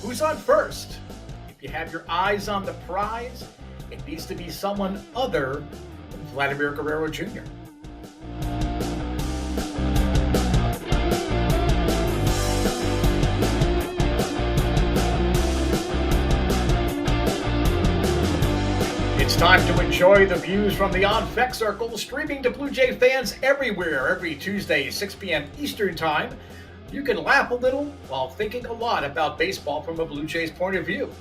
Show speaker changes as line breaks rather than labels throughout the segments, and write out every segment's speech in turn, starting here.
Who's on first? If you have your eyes on the prize, it needs to be someone other than Vladimir Guerrero Jr. It's time to enjoy the views from the On Fek Circle, streaming to Blue Jay fans everywhere every Tuesday, 6 p.m. Eastern Time. You can laugh a little while thinking a lot about baseball from a Blue Jays point of view.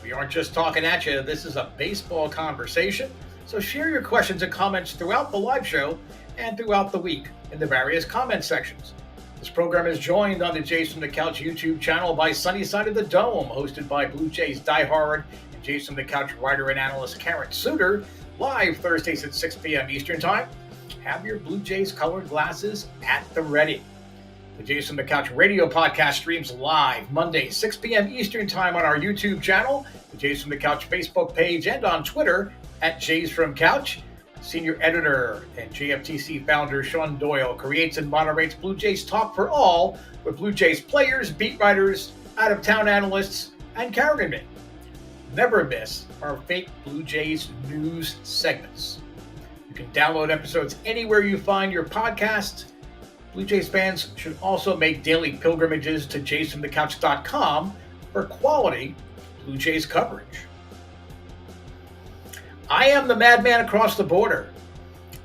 We aren't just talking at you, this is a baseball conversation. So share your questions and comments throughout the live show and throughout the week in the various comment sections. This program is joined on the Jays from the Couch YouTube channel by Sunny Side of the Dome, hosted by Blue Jays diehard and Jays from the Couch writer and analyst Karen Suter, live Thursdays at 6 p.m. Eastern Time. Have your Blue Jays colored glasses at the ready. The Jays from the Couch radio podcast streams live Monday, 6 p.m. Eastern Time on our YouTube channel, the Jays from the Couch Facebook page, and on Twitter at Jays from Couch. Senior editor and JFtC founder Shaun Doyle creates and moderates Blue Jays Talk for All with Blue Jays players, beat writers, out-of-town analysts, and cameramen. Never miss our fake Blue Jays news segments. You can download episodes anywhere you find your podcasts. Blue Jays fans should also make daily pilgrimages to JaysFromTheCouch.com for quality Blue Jays coverage. I am the madman across the border,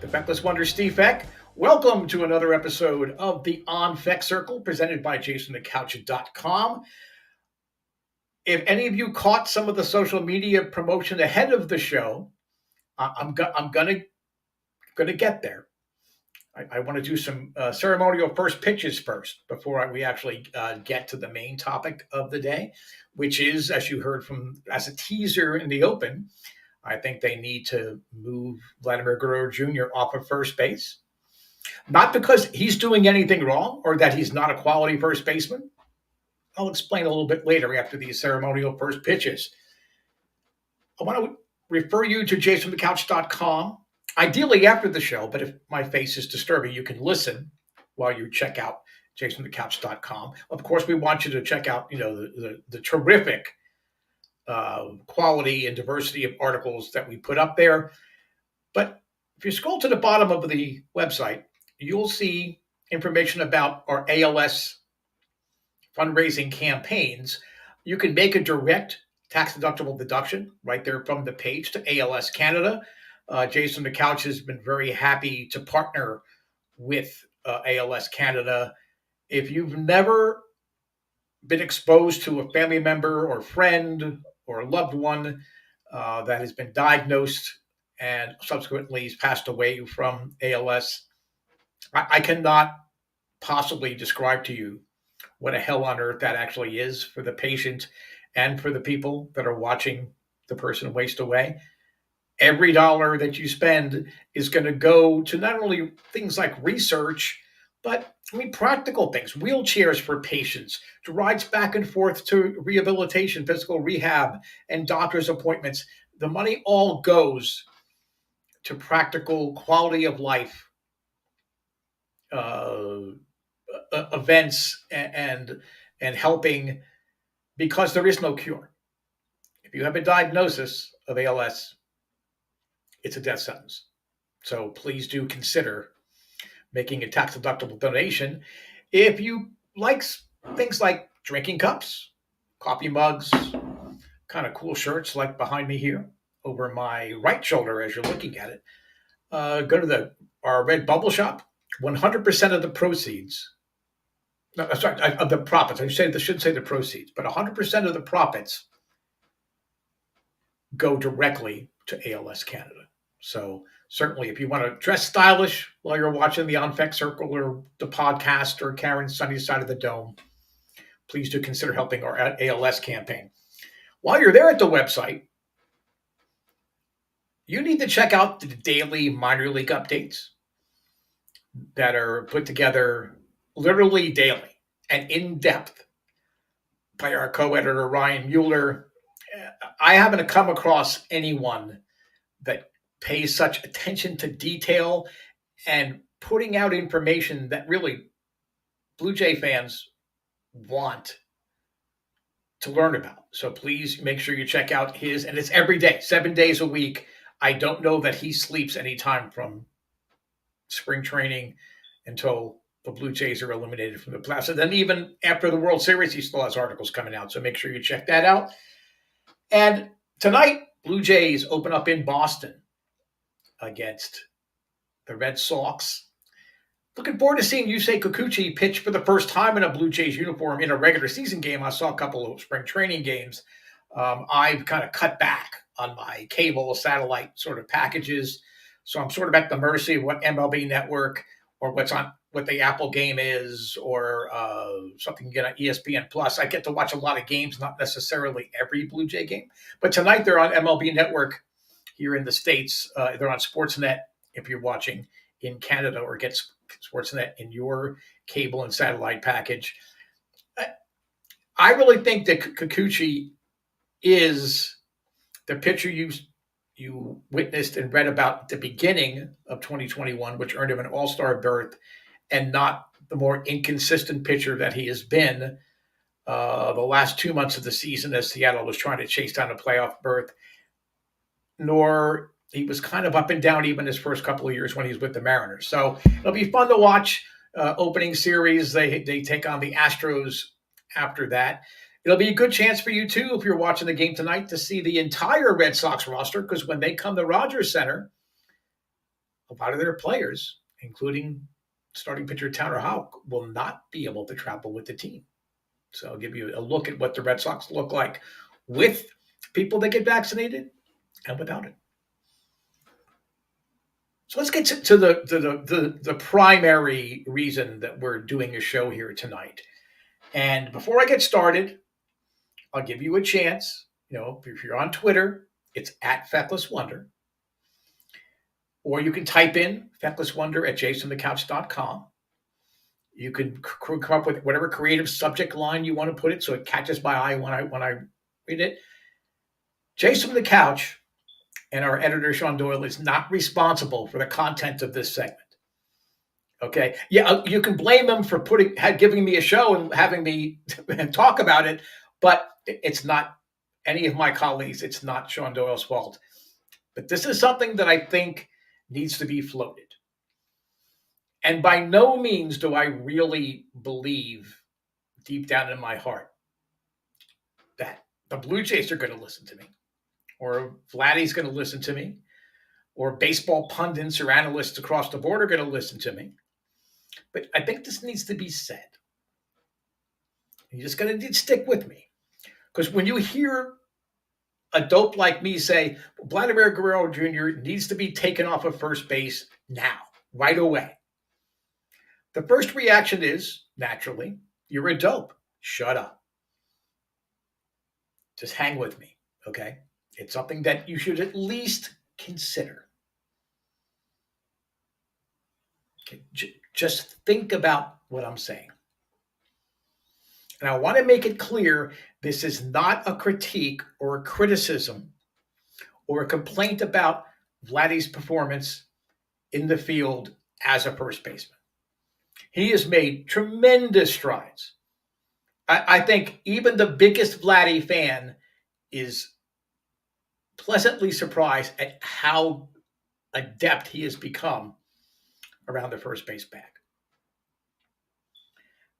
the Fekless Wonder Steve Feck. Welcome to another episode of the On Fek Circle presented by JaysFromTheCouch.com. If any of you caught some of the social media promotion ahead of the show, I'm gonna get there. I want to do some ceremonial first pitches first before we actually get to the main topic of the day, which is, as you heard as a teaser in the open, I think they need to move Vladimir Guerrero Jr. off of first base. Not because he's doing anything wrong or that he's not a quality first baseman. I'll explain a little bit later after these ceremonial first pitches. I want to refer you to JaysFromTheCouch.com. Ideally after the show, but if my face is disturbing, you can listen while you check out JaysFromTheCouch.com. Of course, we want you to check out, the terrific quality and diversity of articles that we put up there. But if you scroll to the bottom of the website, you'll see information about our ALS fundraising campaigns. You can make a direct tax-deductible deduction right there from the page to ALS Canada. Jays from the Couch has been very happy to partner with ALS Canada. If you've never been exposed to a family member or friend or loved one that has been diagnosed and subsequently has passed away from ALS, I cannot possibly describe to you what a hell on earth that actually is for the patient and for the people that are watching the person waste away. Every dollar that you spend is going to go to not only things like research, but practical things, wheelchairs for patients, to rides back and forth to rehabilitation, physical rehab, and doctor's appointments. The money all goes to practical quality of life events and helping, because there is no cure. If you have a diagnosis of ALS, it's a death sentence. So please do consider making a tax-deductible donation. If you like things like drinking cups, coffee mugs, kind of cool shirts like behind me here, over my right shoulder as you're looking at it, go to our Red Bubble shop. 100% of the proceeds, of the profits, I should say the proceeds, but 100% of the profits go directly to ALS Canada. So certainly, if you want to dress stylish while you're watching the On Fek Circle or the podcast or Karen's Sunny Side of the Dome, please do consider helping our ALS campaign. While you're there at the website, you need to check out the daily minor league updates that are put together literally daily and in depth by our co-editor, Ryan Mueller. I haven't come across anyone that pays such attention to detail and putting out information that really Blue Jay fans want to learn about. So please make sure you check out his, and it's every day, 7 days a week. I don't know that he sleeps any time from spring training until the Blue Jays are eliminated from the playoffs. And then even after the World Series, he still has articles coming out. So make sure you check that out. And tonight, Blue Jays open up in Boston against the Red Sox. Looking forward to seeing Yusei Kikuchi pitch for the first time in a Blue Jays uniform in a regular season game. I saw a couple of spring training games. I've kind of cut back on my cable satellite sort of packages. So I'm sort of at the mercy of what MLB Network or what the Apple game is, or something you get on ESPN Plus. I get to watch a lot of games, not necessarily every Blue Jay game. But tonight they're on MLB Network here in the States. They're on Sportsnet if you're watching in Canada, or get Sportsnet in your cable and satellite package. I really think that Kikuchi is the pitcher you witnessed and read about at the beginning of 2021, which earned him an all-star berth, and not the more inconsistent pitcher that he has been the last 2 months of the season as Seattle was trying to chase down a playoff berth, nor he was kind of up and down even his first couple of years when he was with the Mariners. So it'll be fun to watch. Opening series, they take on the Astros after that. It'll be a good chance for you, too, if you're watching the game tonight, to see the entire Red Sox roster, because when they come to Rogers Center, a lot of their players, including starting pitcher Tanner Houck, will not be able to travel with the team. So I'll give you a look at what the Red Sox look like with people that get vaccinated and without it. So let's get to the primary reason that we're doing a show here tonight. And before I get started, I'll give you a chance. If you're on Twitter, it's at Fekless Wonder. Or you can type in Fekless Wonder at jasonthecouch.com. You can come up with whatever creative subject line you want to put it so it catches my eye when I read it. Jason the Couch and our editor, Shaun Doyle, is not responsible for the content of this segment. Okay? Yeah, you can blame them for giving me a show and having me talk about it, but it's not any of my colleagues. It's not Shaun Doyle's fault. But this is something that I think needs to be floated. And by no means do I really believe deep down in my heart that the Blue Jays are going to listen to me, or Vladdy's going to listen to me, or baseball pundits or analysts across the board are going to listen to me. But I think this needs to be said. You're just going to stick with me. Because when you hear a dope like me say, Vladimir Guerrero Jr. needs to be taken off of first base now, right away, the first reaction is, naturally, you're a dope. Shut up. Just hang with me, okay? It's something that you should at least consider. Okay, just think about what I'm saying. And I want to make it clear, this is not a critique or a criticism or a complaint about Vladdy's performance in the field as a first baseman. He has made tremendous strides. I think even the biggest Vladdy fan is pleasantly surprised at how adept he has become around the first base bag.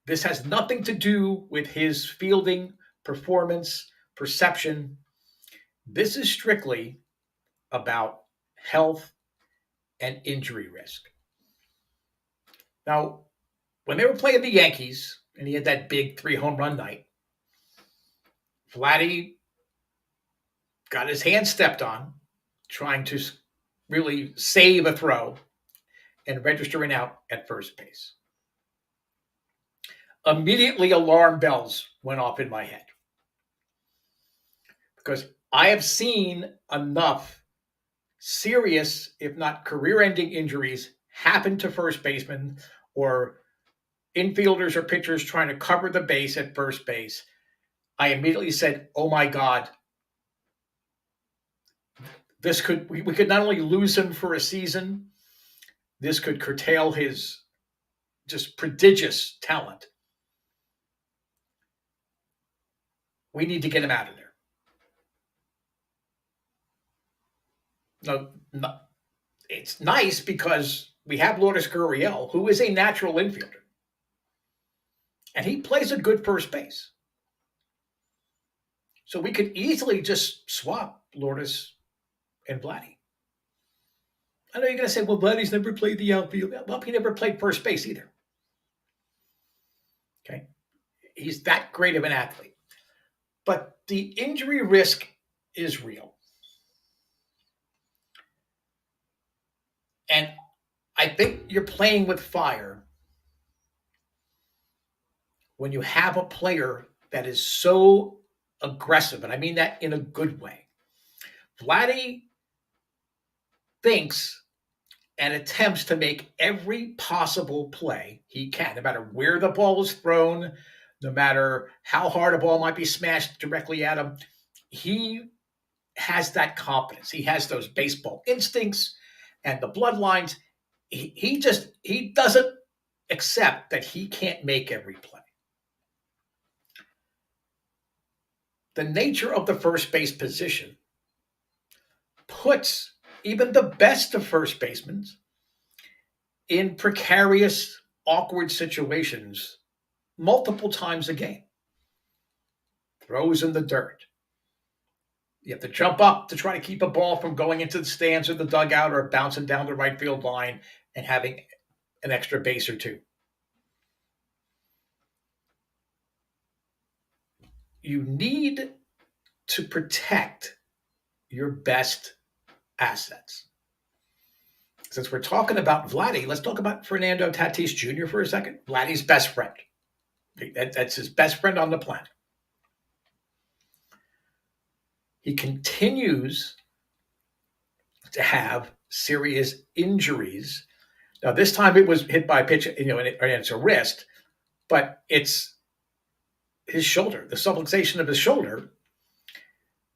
This has nothing to do with his fielding, performance, perception. This is strictly about health and injury risk. Now, when they were playing the Yankees, and he had that big 3-home run night, Vladdy got his hand stepped on, trying to really save a throw and registering out at first base. Immediately, alarm bells went off in my head, because I have seen enough serious, if not career-ending injuries happen to first basemen or infielders or pitchers trying to cover the base at first base. I immediately said, oh my God, we could not only lose him for a season, this could curtail his just prodigious talent. We need to get him out of there. No, it's nice because we have Lourdes Gurriel, who is a natural infielder, and he plays a good first base. So we could easily just swap Lourdes and Vladdy. I know you're going to say, well, Vladdy's never played the outfield. Well, he never played first base either. Okay. He's that great of an athlete. But the injury risk is real. And I think you're playing with fire when you have a player that is so aggressive, and I mean that in a good way. Vladdy thinks and attempts to make every possible play he can, no matter where the ball is thrown, no matter how hard a ball might be smashed directly at him. He has that confidence. He has those baseball instincts and the bloodlines. He doesn't accept that he can't make every play. The nature of the first base position puts even the best of first basemen in precarious, awkward situations multiple times a game. Throws in the dirt. You have to jump up to try to keep a ball from going into the stands or the dugout or bouncing down the right field line and having an extra base or two. You need to protect your best assets. Since we're talking about Vladdy, let's talk about Fernando Tatis Jr. for a second. Vladdy's best friend. That's his best friend on the planet. He continues to have serious injuries. Now, this time it was hit by a pitch, and it's a wrist, but it's his shoulder, the subluxation of his shoulder.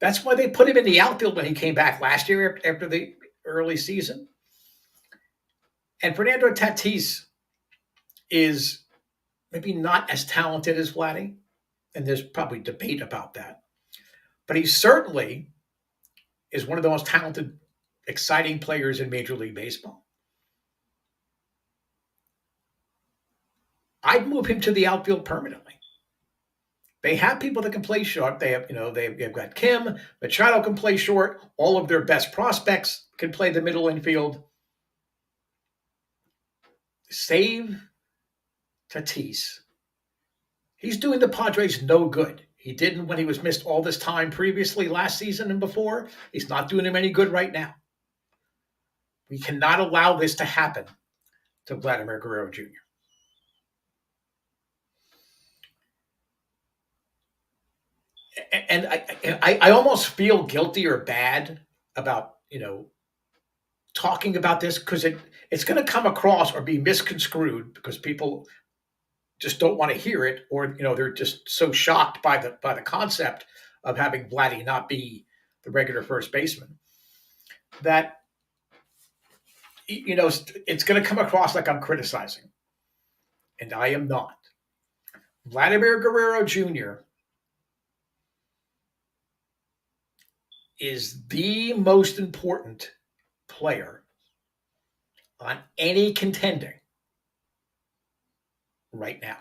That's why they put him in the outfield when he came back last year after the early season. And Fernando Tatis is maybe not as talented as Vladdy, and there's probably debate about that. But he certainly is one of the most talented, exciting players in Major League Baseball. I'd move him to the outfield permanently. They have people that can play short. They've got Kim, Machado can play short. All of their best prospects can play the middle infield. Save Tatis. He's doing the Padres no good. He didn't when he was missed all this time previously last season and before. He's not doing him any good right now. We cannot allow this to happen to Vladimir Guerrero Jr. And I almost feel guilty or bad about, talking about this because it's going to come across or be misconstrued because people just don't want to hear it, or they're just so shocked by the concept of having Vladdy not be the regular first baseman that it's going to come across like I'm criticizing, and I am not. Vladimir Guerrero Jr. is the most important player on any contending right now.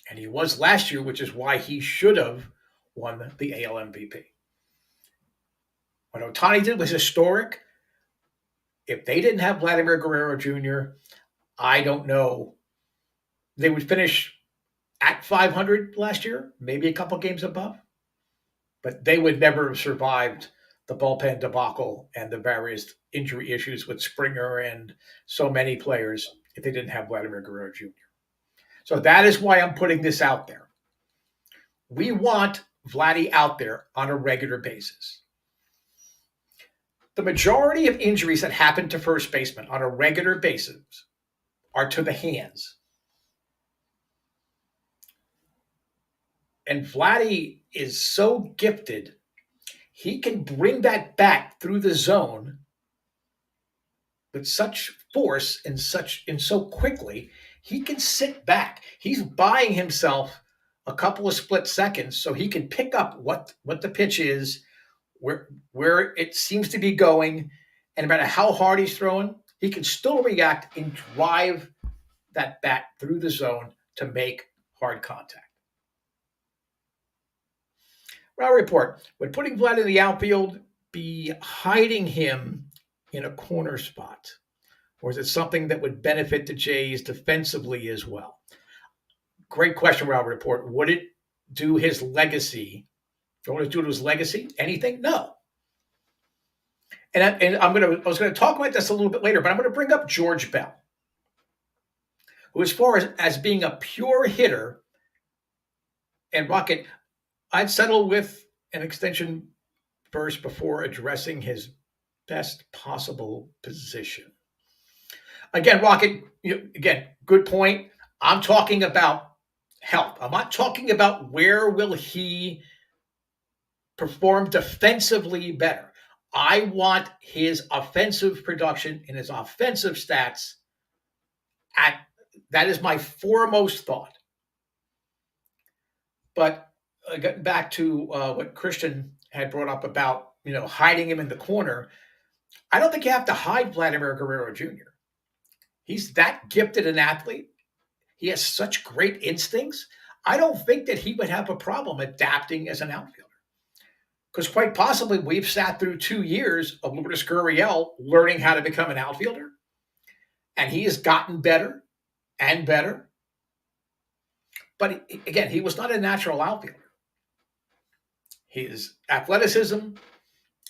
And he was last year, which is why he should have won the AL MVP. What Ohtani did was historic. If they didn't have Vladimir Guerrero Jr., I don't know. They would finish at 500 last year, maybe a couple games above. But they would never have survived the bullpen debacle and the various injury issues with Springer and so many players if they didn't have Vladimir Guerrero Jr. So that is why I'm putting this out there. We want Vladdy out there on a regular basis. The majority of injuries that happen to first basemen on a regular basis are to the hands. And Vladdy is so gifted, he can bring that back through the zone with such force and so quickly, he can sit back. He's buying himself a couple of split seconds so he can pick up what the pitch is, where it seems to be going, and no matter how hard he's throwing, he can still react and drive that bat through the zone to make hard contact. Route report: would putting Vlad in the outfield be hiding him in a corner spot? Or is it something that would benefit the Jays defensively as well? Great question, Route report. Would it do his legacy? Would it do to his legacy? Anything? No. And I was going to talk about this a little bit later, but I'm going to bring up George Bell, who, as far as being a pure hitter and Rocket, I'd settle with an extension first before addressing his best possible position. Again, Rocket, again, good point. I'm talking about health. I'm not talking about where will he perform defensively better. I want his offensive production and his offensive stats. That is my foremost thought. But getting back to what Christian had brought up about hiding him in the corner, I don't think you have to hide Vladimir Guerrero Jr. He's that gifted an athlete. He has such great instincts. I don't think that he would have a problem adapting as an outfielder. Because quite possibly we've sat through 2 years of Lourdes Gurriel learning how to become an outfielder. And he has gotten better and better. But again, he was not a natural outfielder. His athleticism,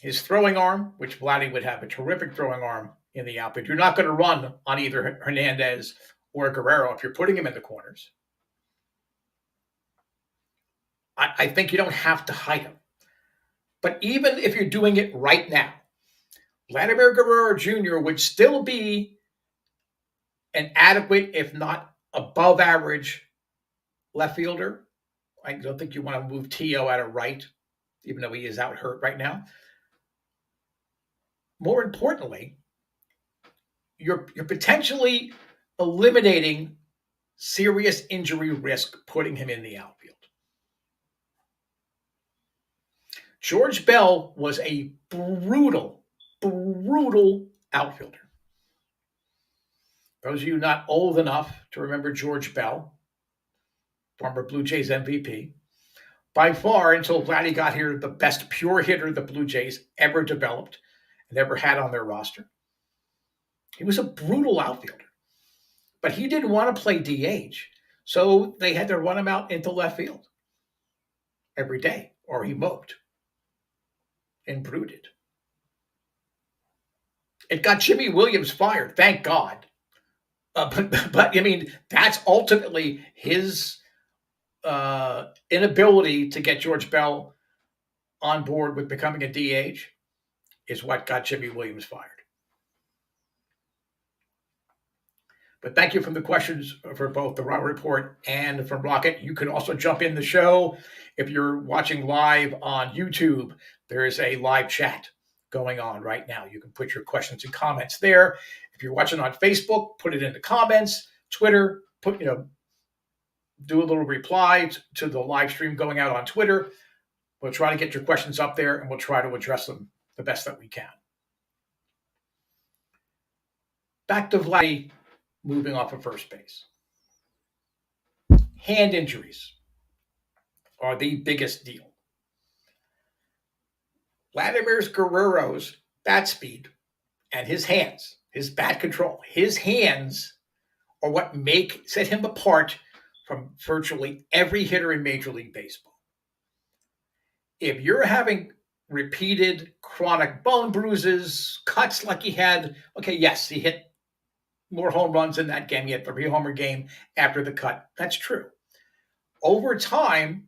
his throwing arm, which Vladdy would have a terrific throwing arm in the outfield. You're not going to run on either Hernandez or Guerrero if you're putting him in the corners. I think you don't have to hide him. But even if you're doing it right now, Vladimir Guerrero Jr. would still be an adequate, if not above average, left fielder. I don't think you want to move Tio out of right, even though he is out hurt right now. More importantly, you're potentially eliminating serious injury risk putting him in the outfield. George Bell was a brutal outfielder. Those of you not old enough to remember George Bell, former Blue Jays MVP, by far, until Vladdy got here, the best pure hitter the Blue Jays ever developed and ever had on their roster. He was a brutal outfielder, but he didn't want to play DH, so they had to run him out into left field every day, or he moped and brooded. It got Jimmy Williams fired, thank God. But I mean, that's ultimately his inability to get George Bell on board with becoming a DH is what got Jimmy Williams fired. But thank you for the questions for both the Raw Report and from Rocket. You can also jump in the show. If you're watching live on YouTube, there is a live chat going on right now. You can put your questions and comments there. If you're watching on Facebook, put it in the comments. Twitter, do a little reply to the live stream going out on Twitter. We'll try to get your questions up there, and we'll try to address them the best that we can. Back to Vladdy moving off of first base. Hand injuries are the biggest deal. Vladimir Guerrero's bat speed and his hands, his bat control, his hands are what set him apart from virtually every hitter in Major League Baseball. If you're having repeated chronic bone bruises, cuts like he had, okay, yes, he hit more home runs in that game. He had 3-homer game after the cut. That's true. Over time,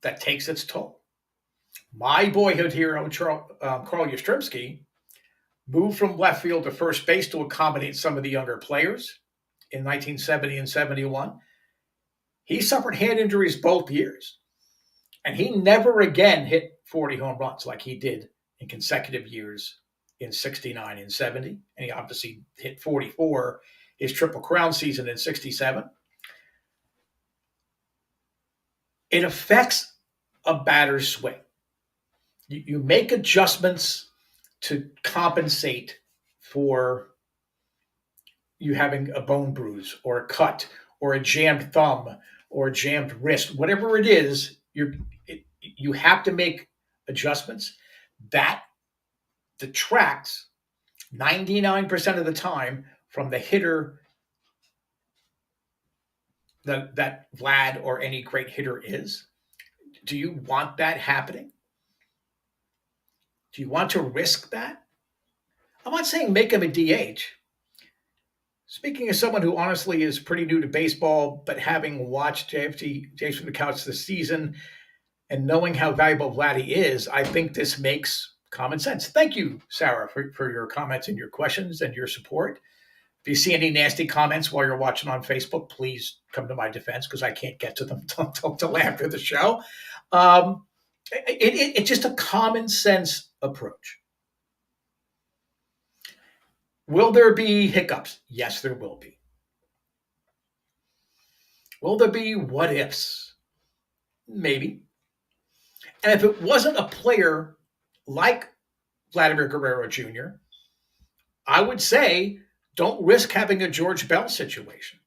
that takes its toll. My boyhood hero, Carl Yastrzemski, moved from left field to first base to accommodate some of the younger players in 1970 and 71. He suffered hand injuries both years, and he never again hit 40 home runs like he did in consecutive years in 69 and 70. And he obviously hit 44 his Triple Crown season in 67. it affects a batter's swing. You make adjustments to compensate for you having a bone bruise or a cut or a jammed thumb or a jammed wrist, whatever it is, you have to make adjustments. That detracts 99% of the time from the hitter that Vlad or any great hitter is. Do you want that happening? Do you want to risk that? I'm not saying make him a DH. Speaking as someone who honestly is pretty new to baseball, but having watched JFtC from the couch this season and knowing how valuable Vladdy is, I think this makes common sense. Thank you, Sarah, for your comments and your questions and your support. If you see any nasty comments while you're watching on Facebook, please come to my defense because I can't get to them until after the show. It's just a common sense approach. Will there be hiccups? Yes, there will be. Will there be what ifs? Maybe. And if it wasn't a player like Vladimir Guerrero Jr., I would say don't risk having a George Bell situation.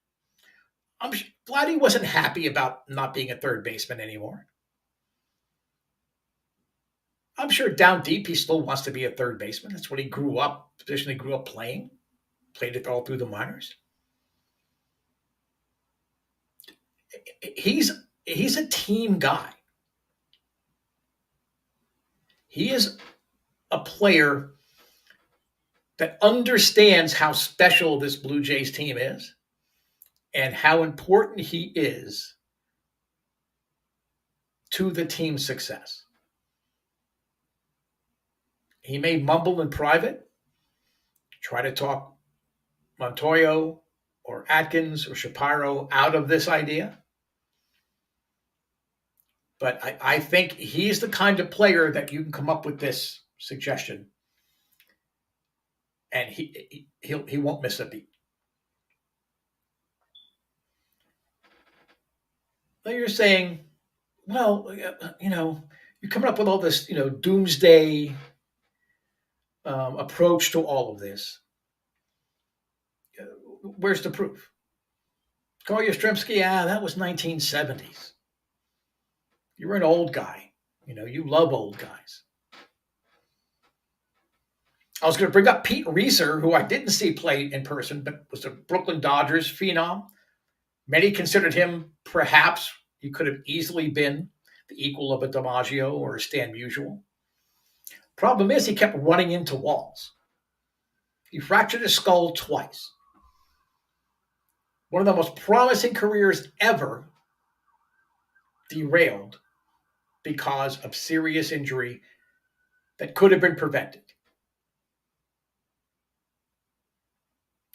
Vladdy wasn't happy about not being a third baseman anymore. I'm sure down deep he still wants to be a third baseman. That's what he grew up, position he grew up playing. Played it all through the minors. He's a team guy. He is a player that understands how special this Blue Jays team is and how important he is to the team's success. He may mumble in private, try to talk Montoyo or Atkins or Shapiro out of this idea. But I think he's the kind of player that you can come up with this suggestion and he won't miss a beat. Now you're saying, well, you're coming up with all this, doomsday approach to all of this. Where's the proof? Call Yastrzemski, that was 1970s. You're an old guy. You love old guys. I was going to bring up Pete Reiser, who I didn't see play in person, but was a Brooklyn Dodgers phenom. Many considered him, perhaps, he could have easily been the equal of a DiMaggio or a Stan Musial. Problem is, he kept running into walls. He fractured his skull twice. One of the most promising careers ever derailed because of serious injury that could have been prevented.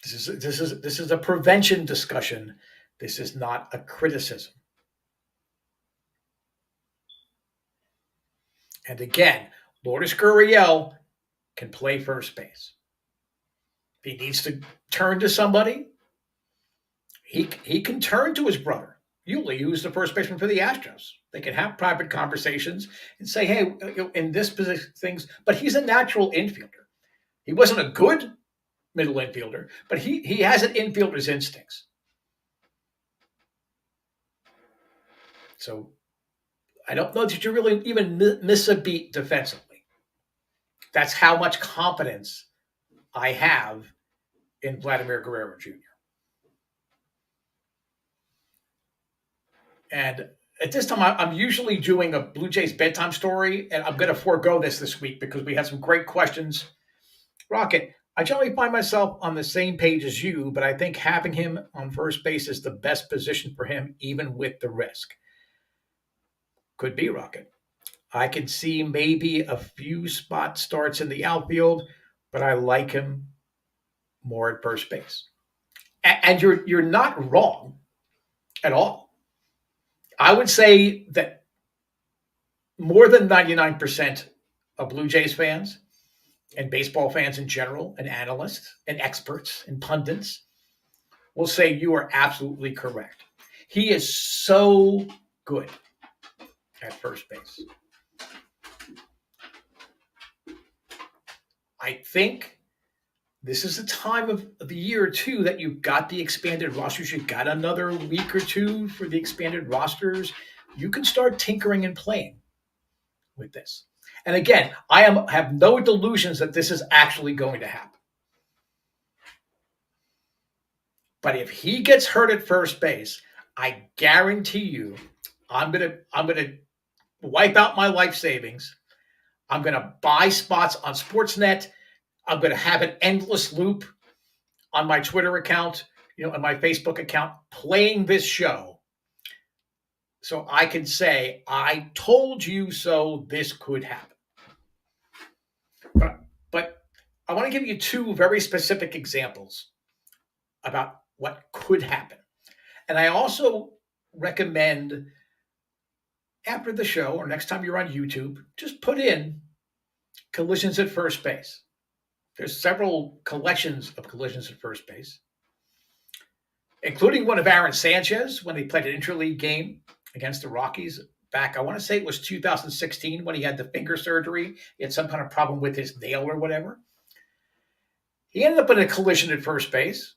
This is a prevention discussion. This is not a criticism. And again, Lourdes Gurriel can play first base. If he needs to turn to somebody, he can turn to his brother, Yuli, who's the first baseman for the Astros. They can have private conversations and say, hey, in this position, things, but he's a natural infielder. He wasn't a good middle infielder, but he has an infielder's instincts. So I don't know that you really even miss a beat defensively. That's how much confidence I have in Vladimir Guerrero Jr. And at this time, I'm usually doing a Blue Jays bedtime story, and I'm going to forego this week because we had some great questions. Rocket, I generally find myself on the same page as you, but I think having him on first base is the best position for him, even with the risk. Could be, Rocket. I could see maybe a few spot starts in the outfield, but I like him more at first base. And you're not wrong at all. I would say that more than 99% of Blue Jays fans and baseball fans in general and analysts and experts and pundits will say you are absolutely correct. He is so good. at first base. I think this is a time of the year, too, that you've got the expanded rosters. You've got another week or two for the expanded rosters. You can start tinkering and playing with this. And again, I have no delusions that this is actually going to happen. But if he gets hurt at first base, I guarantee you, I'm gonna wipe out my life savings. I'm gonna buy spots on Sportsnet. I'm going to have an endless loop on my Twitter account, on my Facebook account, playing this show. So I can say, I told you so, this could happen. But I want to give you two very specific examples about what could happen. And I also recommend after the show or next time you're on YouTube, just put in collisions at first base. There's several collections of collisions at first base, including one of Aaron Sanchez when they played an interleague game against the Rockies back, I want to say it was 2016 when he had the finger surgery. He had some kind of problem with his nail or whatever. He ended up in a collision at first base.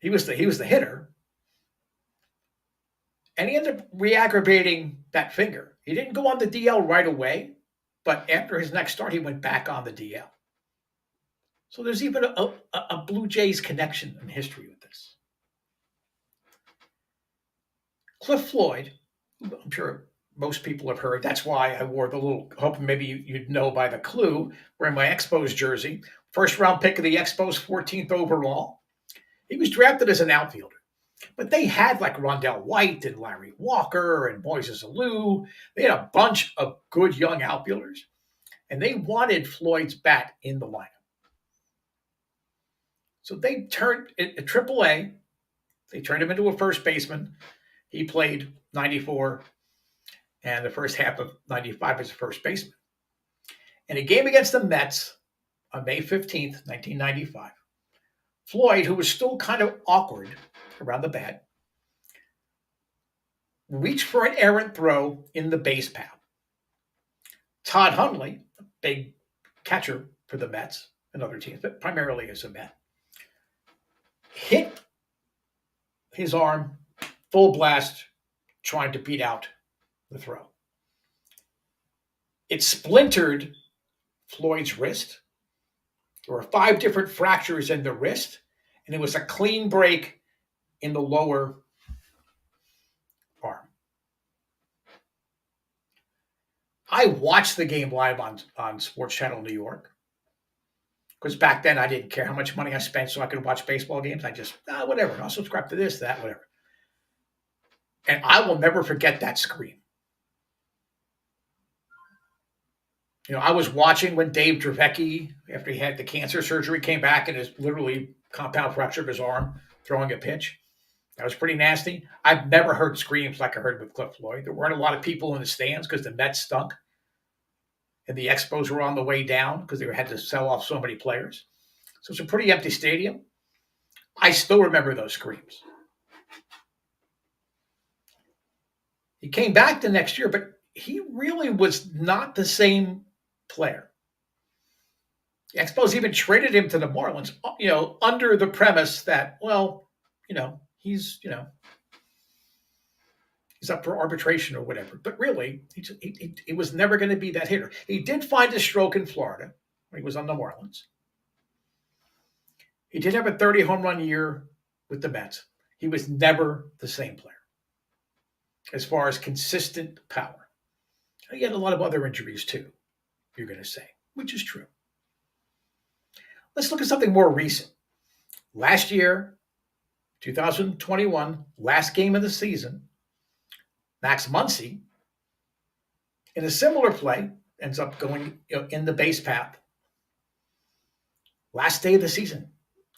He was the hitter. And he ended up re-aggravating that finger. He didn't go on the DL right away, but after his next start, he went back on the DL. So there's even a Blue Jays connection in history with this. Cliff Floyd, I'm sure most people have heard. That's why I wore the little, hoping maybe you'd know by the clue, wearing my Expos jersey. First round pick of the Expos, 14th overall. He was drafted as an outfielder. But they had like Rondell White and Larry Walker and Moises Alou. They had a bunch of good young outfielders. And they wanted Floyd's bat in the lineup. So they turned at AAA. They turned him into a first baseman. He played 94 and the first half of 95 as a first baseman. In a game against the Mets on May 15th, 1995, Floyd, who was still kind of awkward around the bat, reached for an errant throw in the base path. Todd Hundley, a big catcher for the Mets and other teams, but primarily as a Met, hit his arm full blast trying to beat out the throw. It splintered Floyd's wrist. There were 5 different fractures in the wrist, and it was a clean break in the lower arm. I watched the game live on Sports Channel New York, because back then I didn't care how much money I spent so I could watch baseball games. I just, whatever, I'll subscribe to this, that, whatever. And I will never forget that scream. I was watching when Dave Dravecky, after he had the cancer surgery, came back and his literally compound fracture of his arm throwing a pitch. That was pretty nasty. I've never heard screams like I heard with Cliff Floyd. There weren't a lot of people in the stands because the Mets stunk. And the Expos were on the way down because they had to sell off so many players. So it's a pretty empty stadium. I still remember those screams. He came back the next year, but he really was not the same player. The Expos even traded him to the Marlins, under the premise that, he's up for arbitration or whatever. But really, he was never going to be that hitter. He did find a stroke in Florida when he was on the Marlins. He did have a 30 home run year with the Mets. He was never the same player as far as consistent power. He had a lot of other injuries too, you're going to say, which is true. Let's look at something more recent. Last year, 2021, last game of the season, Max Muncy, in a similar play, ends up going in the base path. Last day of the season,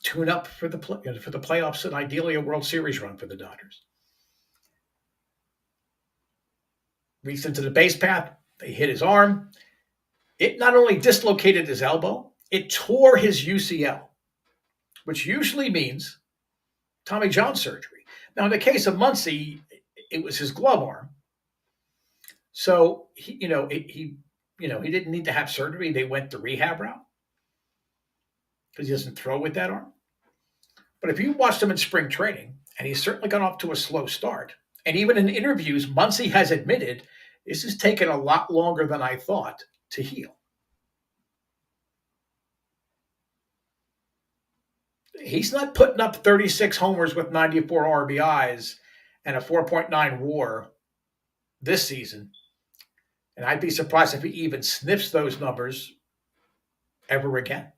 tune up for the playoffs and ideally a World Series run for the Dodgers. Reached into the base path. They hit his arm. It not only dislocated his elbow, it tore his UCL, which usually means Tommy John surgery. Now, in the case of Muncy, it was his glove arm, So he didn't need to have surgery. They went the rehab route because he doesn't throw with that arm. But if you watched him in spring training, and he's certainly gone off to a slow start, and even in interviews, Muncy has admitted this has taken a lot longer than I thought to heal. He's not putting up 36 homers with 94 RBIs and a 4.9 WAR this season. And I'd be surprised if he even sniffs those numbers ever again.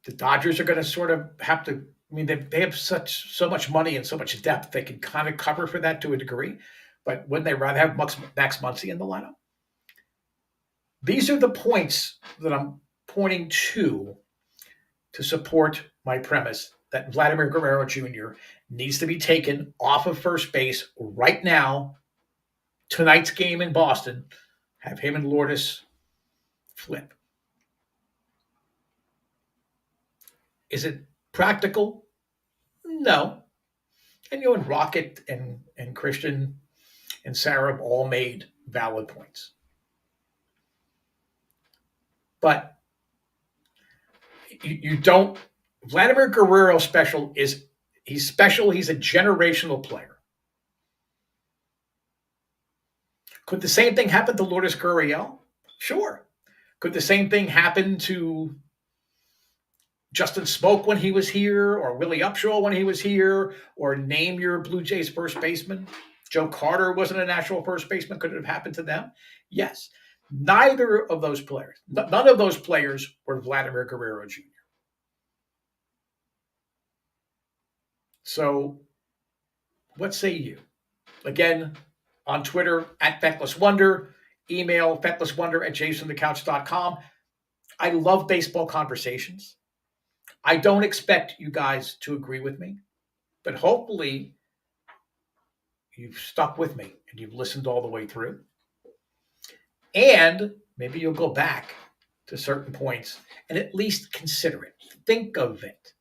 The Dodgers are going to sort of have to, they have so much money and so much depth, they can kind of cover for that to a degree. But wouldn't they rather have Max Muncy in the lineup? These are the points that I'm pointing to support my premise that Vladimir Guerrero Jr. needs to be taken off of first base right now. Tonight's game in Boston, have him and Lourdes flip. Is it practical? No. And Rocket and Christian and Sarah have all made valid points. But you don't. Vladimir Guerrero he's special. He's a generational player. Could the same thing happen to Lourdes Gurriel? Sure. Could the same thing happen to Justin Smoke when he was here, or Willie Upshaw when he was here, or name your Blue Jays first baseman? Joe Carter wasn't a natural first baseman. Could it have happened to them? Yes. Neither of those players, none of those players were Vladimir Guerrero Jr. So what say you? Again, on Twitter, @Fekless Wonder, email fecklesswonder@jasonthecouch.com. I love baseball conversations. I don't expect you guys to agree with me, but hopefully you've stuck with me and you've listened all the way through. And maybe you'll go back to certain points and at least consider it. Think of it.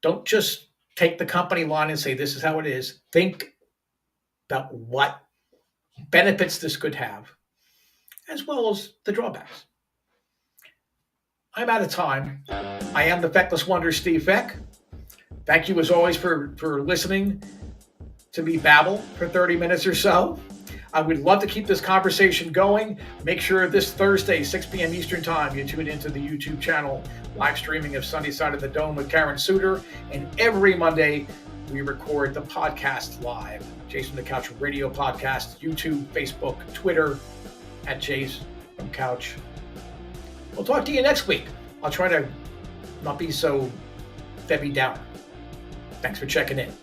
Don't just take the company line and say, this is how it is. Think about what benefits this could have, as well as the drawbacks. I'm out of time. I am the Feckless Wonder, Steve Feck. Thank you, as always, for listening to me babble for 30 minutes or so. I would love to keep this conversation going. Make sure this Thursday, 6 p.m. Eastern Time, you tune into the YouTube channel, live streaming of Sunday Side of the Dome with Karen Suter. And every Monday, we record the podcast live. Jason the Couch Radio Podcast, YouTube, Facebook, Twitter, @Jays from Couch. We'll talk to you next week. I'll try to not be so Debbie Downer. Thanks for checking in.